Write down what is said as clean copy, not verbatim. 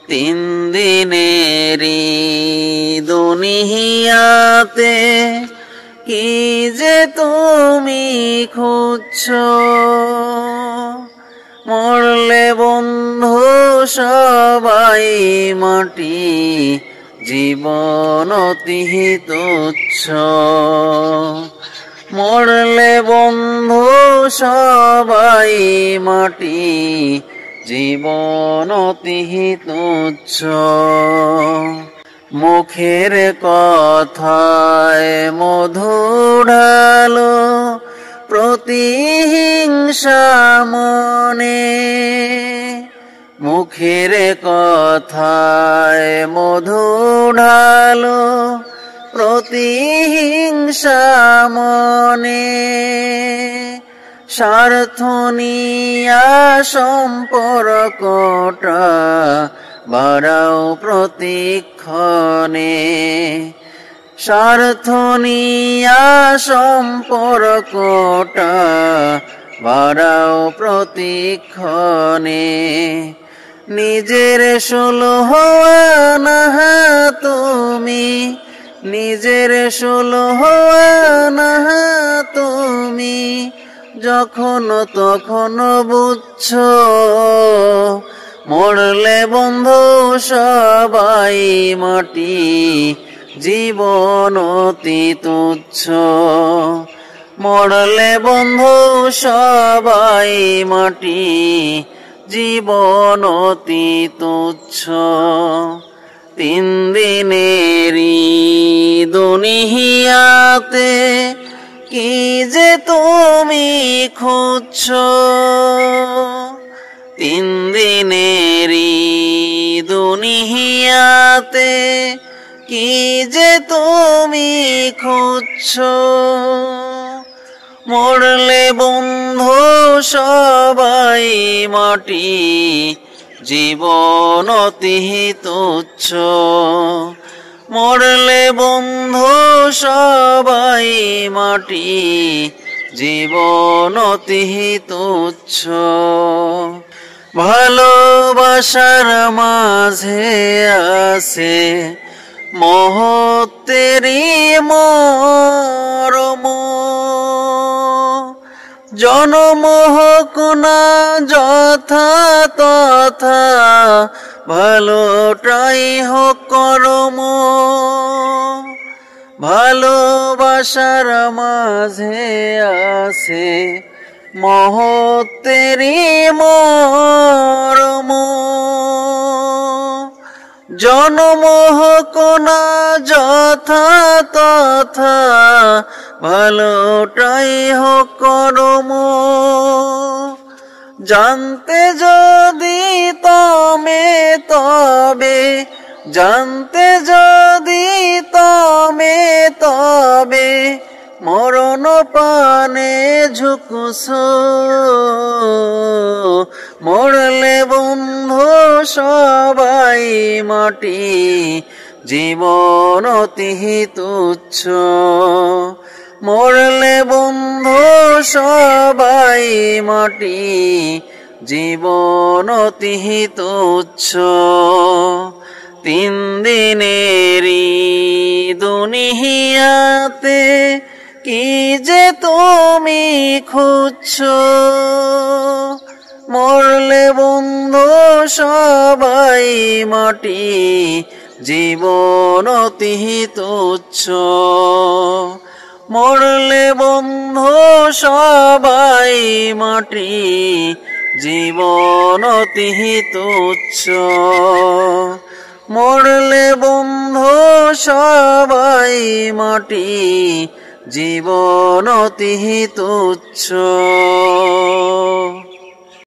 তিন দিনেরই দুনিয়াতে কি যে তুমি খুঁজছো, মরলে বন্ধু সবাই মাটি, জীবন অতি তুচ্ছ। মরলে বন্ধু সবাই মাটি, জীবন অতি তুচ্ছ। মুখের কথায় মধু ঢালো, প্রতিহিংসা মনে। মুখের কথায় মধু ঢালো, প্রতিহিংসা মনে। স্বার্থ নিয়া সম্পর্কটা বাড়াও প্রতিক্ষণে। স্বার্থ নিয়া সম্পর্কটা বাড়াও প্রতিক্ষণে। নিজের সুলহ না তুমি, নিজের সুলহ না তুমি, যখন তখন বুঝছো। মরলে বন্ধু সবাই মাটি, জীবন অতি তুচ্ছ। মরলে বন্ধু সবাই মাটি, জীবন অতি তুচ্ছ। তিন দিনেরই দুনিয়াতে কি যে তুমি খুঁজছো, তিন দিনেরই দুনিয়াতে কি যে তুমি খুঁজছো। মরলে বন্ধু সবাই মাটি, জীবন অতি তুচ্ছ। মরলে বন্ধু সবাই মাটি, জীবন অতি তুচ্ছ। ভালোবাসার মাঝে আছে মহত্বেরই মরম। জনম হোক না যথা তথা, ভালোটাই হোক করম। ভালোবাসার মাঝে আছে মহত্বেরই মরম। জনম হোক না যথা তথা, ভালোটাই হোক করম। জানতে যদি তমে তবে, জানতে যদি তমে তবে, মরণ পানে ঝুঁকছো। মরলে বন্ধু সবাই মাটি, জীবন অতি তুচ্ছ। মরলে বন্ধু সবাই মাটি, জীবন অতি তুচ্ছ। তিন দিনেরই দুনিয়াতে কি যে তুমি খুঁজছো, মরলে বন্ধু সবাই মাটি, জীবন অতি তুচ্ছ। মরলে বন্ধু সবাই মাটি, জীবন অতি তুচ্ছ। মরলে বন্ধু সবাই মাটি, জীবন অতি তুচ্ছ।